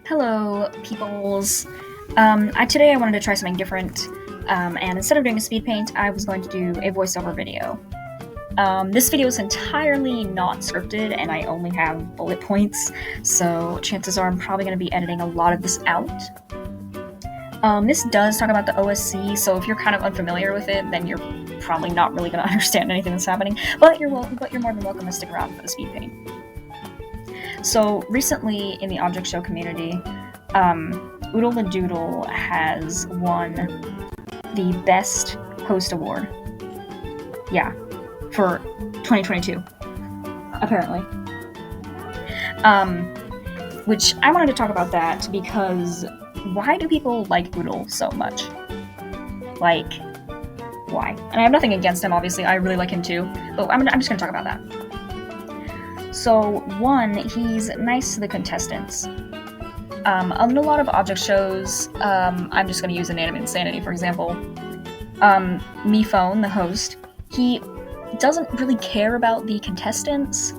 Hello, peoples. Today I wanted to try something different, and instead of doing a speed paint, I was going to do a voiceover video. This video is entirely not scripted, and I only have bullet points, so chances are I'm probably going to be editing a lot of this out. This does talk about the OSC, so if you're kind of unfamiliar with it, then you're probably not really going to understand anything that's happening, but you're more than welcome to stick around for the speed paint. So recently in the object show community, Oodle and Doodle has won the Best Host Award. Yeah, for 2022, apparently. Which I wanted to talk about that because why do people like Oodle so much? Like, why? And I have nothing against him, obviously. I really like him too, but I'm just gonna talk about that. So, one, he's nice to the contestants. On a lot of object shows, I'm just going to use Inanimate Insanity, for example. Miphone, the host, he doesn't really care about the contestants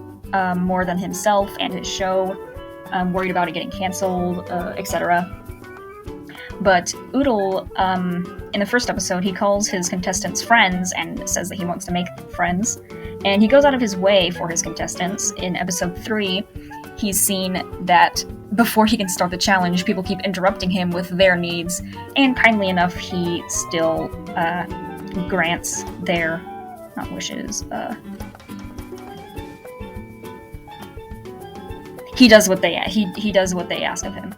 more than himself and his show, worried about it getting canceled, etc. But Oodle, in the first episode, he calls his contestants friends and says that he wants to make friends. And he goes out of his way for his contestants. In episode 3, he's seen that before he can start the challenge, people keep interrupting him with their needs, and kindly enough, he still grants their, not wishes, he does what they ask of him.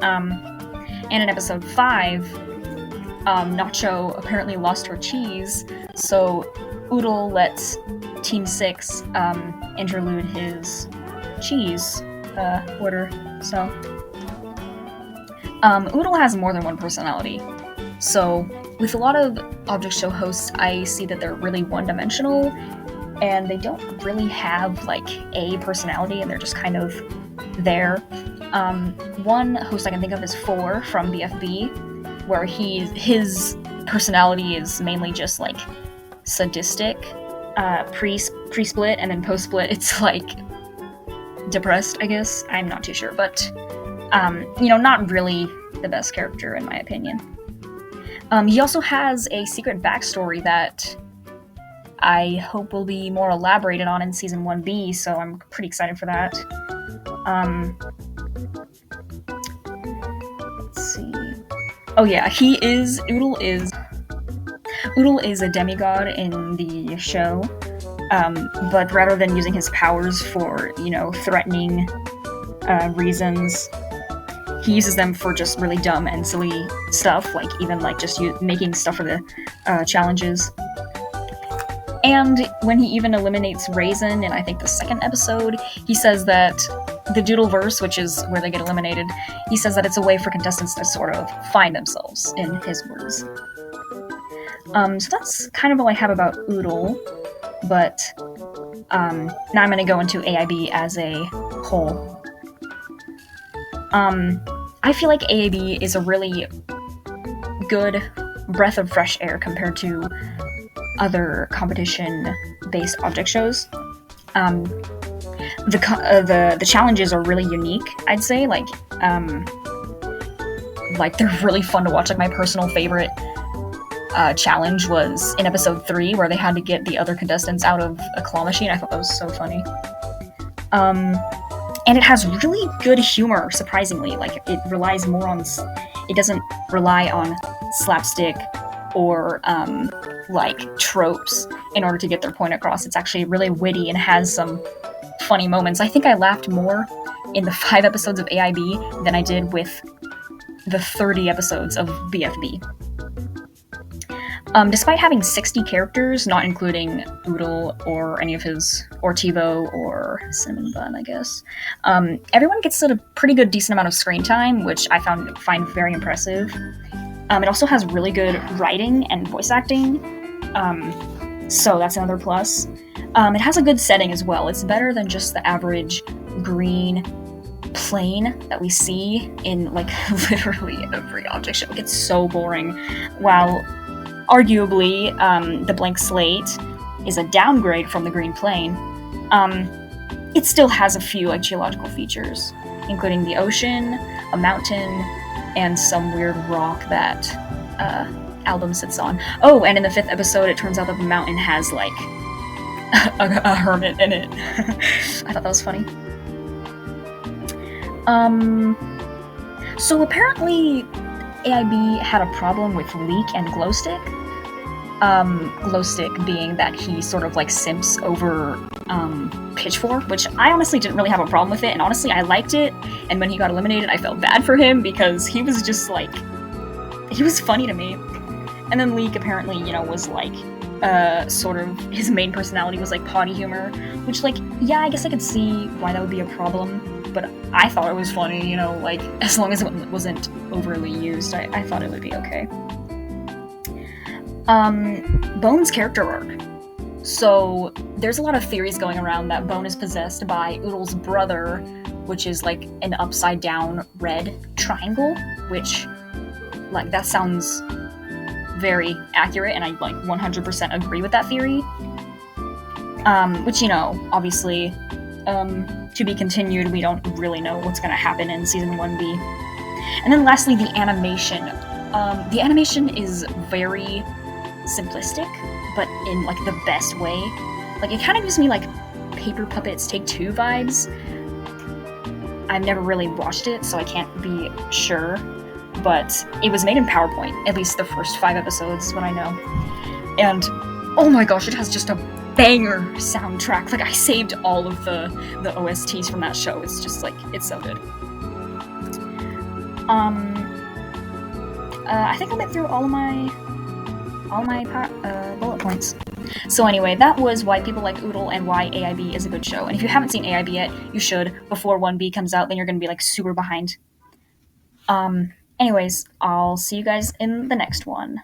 And in episode 5, Nacho apparently lost her cheese, so Oodle lets Team 6 interlude his cheese order. So Oodle has more than one personality. So with a lot of object show hosts, I see that they're really one-dimensional, and they don't really have like a personality, and they're just kind of there. One host I can think of is 4 from BFB, where his personality is mainly just like sadistic. Pre-split, and then post-split, it's like depressed, I guess. I'm not too sure, but not really the best character in my opinion. He also has a secret backstory that I hope will be more elaborated on in season 1B, so I'm pretty excited for that. Let's see. Oh yeah, Oodle is a demigod in the show, but rather than using his powers for, threatening reasons, he uses them for just really dumb and silly stuff, like even like just making stuff for the challenges. And when he even eliminates Raisin in, I think, the second episode, he says that the Doodleverse, which is where they get eliminated, he says that it's a way for contestants to sort of find themselves, in his words. So that's kind of all I have about Oodle, but now I'm going to go into AIB as a whole. I feel like AIB is a really good breath of fresh air compared to other competition-based object shows. The challenges are really unique, I'd say. Like they're really fun to watch. Like my personal favorite challenge was in episode 3, where they had to get the other contestants out of a claw machine. I thought that was so funny. And it has really good humor, surprisingly. Like, it relies more on... It doesn't rely on slapstick or, tropes in order to get their point across. It's actually really witty and has some funny moments. I think I laughed more in the 5 episodes of AIB than I did with the 30 episodes of BFB. Despite having 60 characters, not including Oodle or any of his, or Tivo or Cinnamon Bun, I guess, everyone gets a pretty good decent amount of screen time, which I find very impressive. It also has really good writing and voice acting, so that's another plus. It has a good setting as well. It's better than just the average green plane that we see in, like, literally every object show. It gets so boring, while arguably, the blank slate is a downgrade from the green plane. It still has a few, like, geological features. including the ocean, a mountain, and some weird rock that Album sits on. Oh, and in the 5th episode, it turns out that the mountain has like a hermit in it. I thought that was funny. So apparently AIB had a problem with Leek and Glowstick. Glowstick being that he sort of like simps over Pitchfork, which I honestly didn't really have a problem with it, and honestly I liked it, and when he got eliminated I felt bad for him because he was just like, he was funny to me. And then Leek apparently, you know, was like, sort of, his main personality was like potty humor, which like, yeah, I guess I could see why that would be a problem, but I thought it was funny, you know, like, as long as it wasn't overly used, I thought it would be okay. Bone's character arc. So, there's a lot of theories going around that Bone is possessed by Oodle's brother, which is like an upside down red triangle, which, like, that sounds very accurate, and I like 100% agree with that theory. Which, you know, obviously, to be continued, we don't really know what's gonna happen in Season 1B. And then lastly, the animation. The animation is very simplistic, but in like the best way. Like, it kind of gives me like Paper Puppets Take Two vibes. I've never really watched it, so I can't be sure, but it was made in PowerPoint, at least the first 5 episodes is what I know. And oh my gosh, it has just a banger soundtrack. Like, I saved all of the OSTs from that show. It's just like, it's so good. I think I went through all my bullet points. So anyway, that was why people like Oodle and why AIB is a good show. And if you haven't seen AIB yet, you should before 1B comes out, then you're gonna be like super behind. Anyways, I'll see you guys in the next one.